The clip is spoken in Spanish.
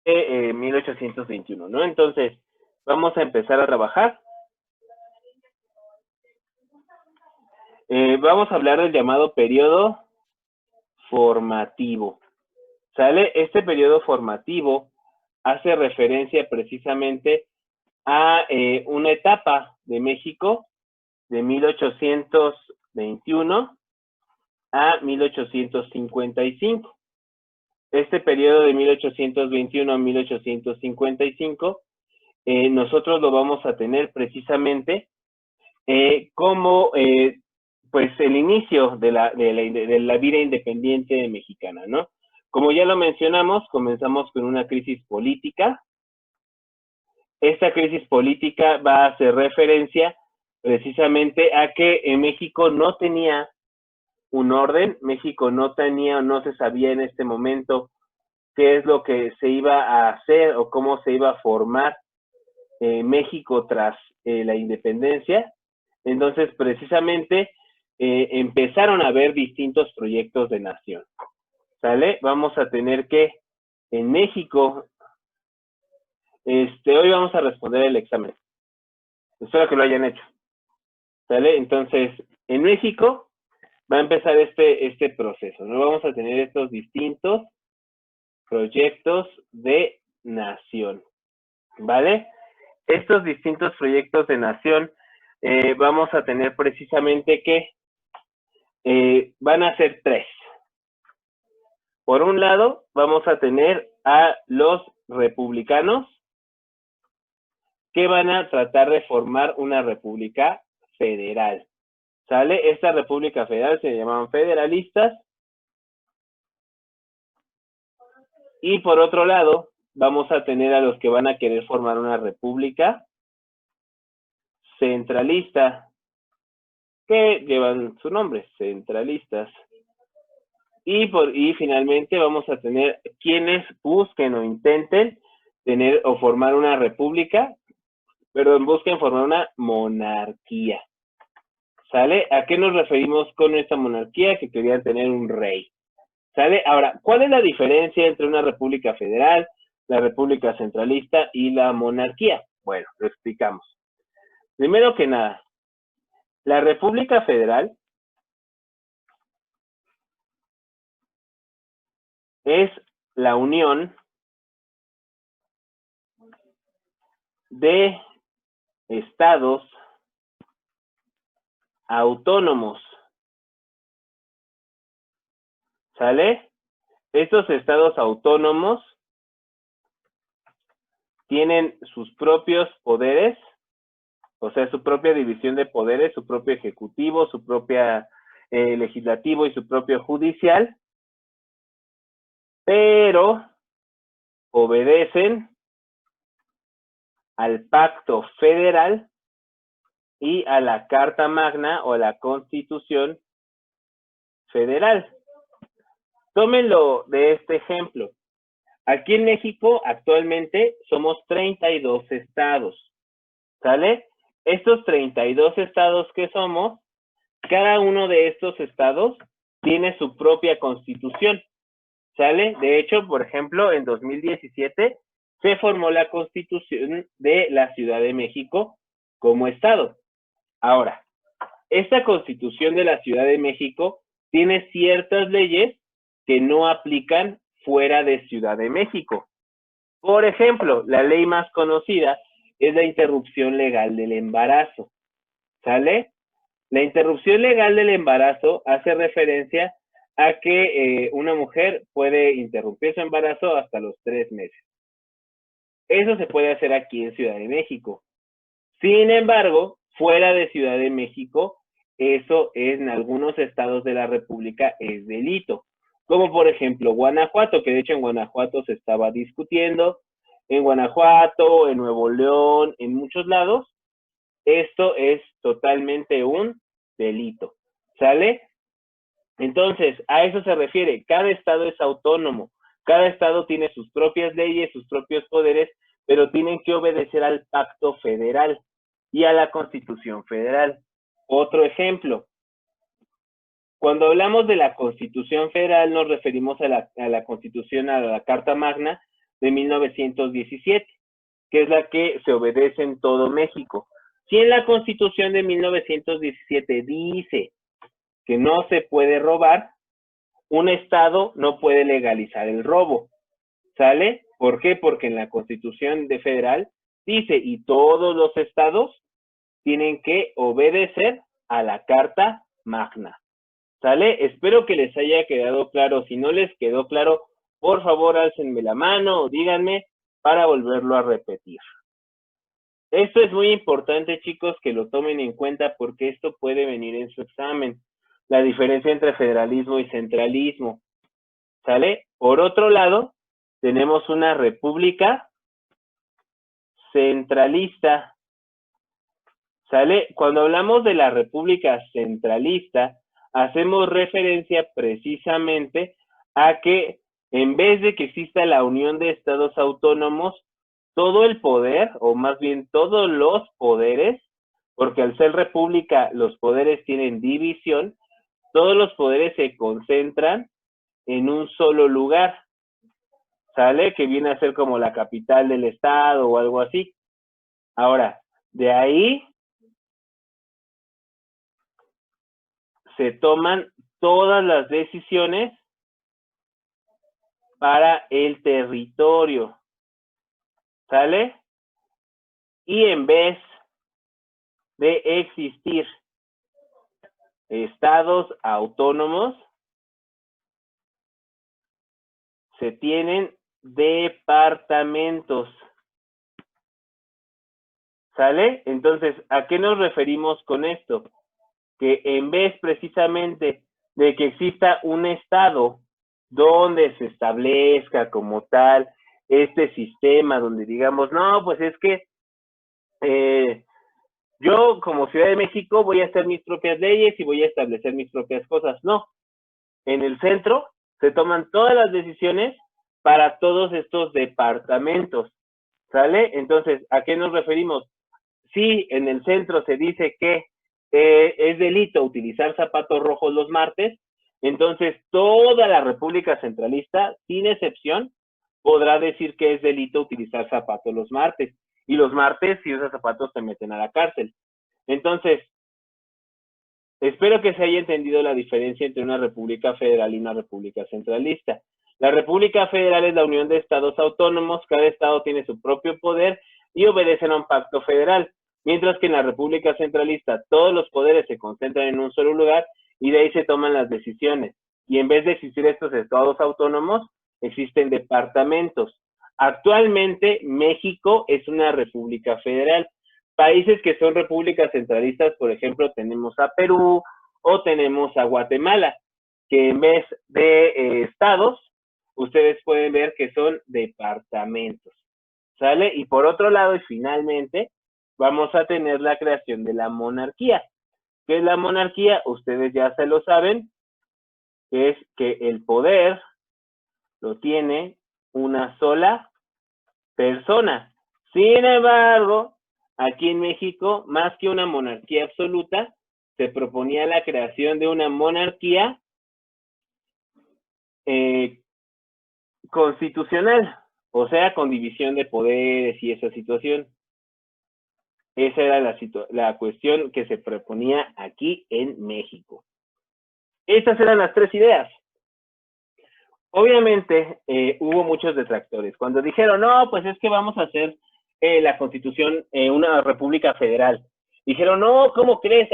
de 1821, ¿no? Entonces, vamos a empezar a trabajar. Vamos a hablar del llamado periodo formativo. ¿Sale? Este periodo formativo hace referencia precisamente a una etapa de México de 1821 a 1855. Este periodo de 1821 a 1855, nosotros lo vamos a tener precisamente como pues el inicio de la vida independiente mexicana, ¿no? Como ya lo mencionamos, comenzamos con una crisis política. Esta crisis política va a hacer referencia precisamente a que en México no tenía un orden, México no tenía o no se sabía en este momento qué es lo que se iba a hacer o cómo se iba a formar México tras la independencia. Entonces, precisamente, empezaron a haber distintos proyectos de nación. ¿Sale? Vamos a tener que, en México, hoy vamos a responder el examen. Espero que lo hayan hecho. ¿Sale? Entonces, en México va a empezar este proceso, ¿no? Vamos a tener estos distintos proyectos de nación, ¿vale? Estos distintos proyectos de nación vamos a tener precisamente que van a ser tres. Por un lado, vamos a tener a los republicanos que van a tratar de formar una república federal. ¿Sale? Esta república federal se llamaban federalistas. Y por otro lado, vamos a tener a los que van a querer formar una república centralista, que llevan su nombre, centralistas. Y finalmente vamos a tener quienes busquen o intenten tener o formar una república, perdón, busquen formar una monarquía. ¿Sale? ¿A qué nos referimos con esta monarquía? Que querían tener un rey. ¿Sale? Ahora, ¿cuál es la diferencia entre una república federal, la república centralista y la monarquía? Bueno, lo explicamos. Primero que nada, la república federal es la unión de estados autónomos. ¿Sale? Estos estados autónomos tienen sus propios poderes, o sea, su propia división de poderes, su propio ejecutivo, su propia legislativo y su propio judicial, pero obedecen al pacto federal y a la Carta Magna o la Constitución Federal. Tómenlo de este ejemplo. Aquí en México actualmente somos 32 estados, ¿sale? Estos 32 estados que somos, cada uno de estos estados tiene su propia constitución, ¿sale? De hecho, por ejemplo, en 2017 se formó la constitución de la Ciudad de México como estado. Ahora, esta constitución de la Ciudad de México tiene ciertas leyes que no aplican fuera de Ciudad de México. Por ejemplo, la ley más conocida es la interrupción legal del embarazo. ¿Sale? La interrupción legal del embarazo hace referencia a que una mujer puede interrumpir su embarazo hasta los 3 meses. Eso se puede hacer aquí en Ciudad de México. Sin embargo, fuera de Ciudad de México, eso en algunos estados de la República es delito. Como por ejemplo Guanajuato, que de hecho en Guanajuato se estaba discutiendo. En Guanajuato, en Nuevo León, en muchos lados, esto es totalmente un delito. ¿Sale? Entonces, a eso se refiere. Cada estado es autónomo. Cada estado tiene sus propias leyes, sus propios poderes, pero tienen que obedecer al pacto federal y a la Constitución Federal. Otro ejemplo. Cuando hablamos de la Constitución Federal nos referimos a la Constitución, a la Carta Magna, de 1917, que es la que se obedece en todo México. Si en la Constitución de 1917 dice que no se puede robar, un estado no puede legalizar el robo, ¿sale? ¿Por qué? Porque en la Constitución Federal dice, y todos los estados tienen que obedecer a la Carta Magna, ¿sale? Espero que les haya quedado claro. Si no les quedó claro, por favor, álcenme la mano o díganme para volverlo a repetir. Esto es muy importante, chicos, que lo tomen en cuenta porque esto puede venir en su examen. La diferencia entre federalismo y centralismo, ¿sale? Por otro lado, tenemos una república centralista, ¿sale? Cuando hablamos de la república centralista, hacemos referencia precisamente a que en vez de que exista la unión de estados autónomos, todo el poder, o más bien todos los poderes, porque al ser república los poderes tienen división, todos los poderes se concentran en un solo lugar, ¿sale? Que viene a ser como la capital del estado o algo así. Ahora, de ahí se toman todas las decisiones para el territorio, ¿sale? Y en vez de existir estados autónomos, se tienen departamentos, ¿sale? Entonces, ¿a qué nos referimos con esto? Que en vez precisamente de que exista un estado donde se establezca como tal este sistema, donde digamos, no, pues es que yo como Ciudad de México voy a hacer mis propias leyes y voy a establecer mis propias cosas. No, en el centro se toman todas las decisiones para todos estos departamentos, ¿sale? Entonces, ¿a qué nos referimos? Si en el centro se dice que es delito utilizar zapatos rojos los martes, entonces toda la República Centralista, sin excepción, podrá decir que es delito utilizar zapatos los martes. Y los martes, si usas zapatos, te meten a la cárcel. Entonces, espero que se haya entendido la diferencia entre una república federal y una república centralista. La república federal es la unión de estados autónomos, cada estado tiene su propio poder y obedecen a un pacto federal, mientras que en la república centralista todos los poderes se concentran en un solo lugar y de ahí se toman las decisiones. Y en vez de existir estos estados autónomos, existen departamentos. Actualmente México es una república federal. Países que son repúblicas centralistas, por ejemplo, tenemos a Perú o tenemos a Guatemala, que en vez de estados, ustedes pueden ver que son departamentos, ¿sale? Y por otro lado, y finalmente, vamos a tener la creación de la monarquía. ¿Qué es la monarquía? Ustedes ya se lo saben, es que el poder lo tiene una sola persona. Sin embargo, aquí en México, más que una monarquía absoluta, se proponía la creación de una monarquía constitucional, o sea, con división de poderes y esa situación. Esa era la cuestión que se proponía aquí en México. Estas eran las tres ideas. Obviamente, hubo muchos detractores. Cuando dijeron, no, pues es que vamos a hacer la Constitución una república federal. Dijeron, no, ¿cómo crees?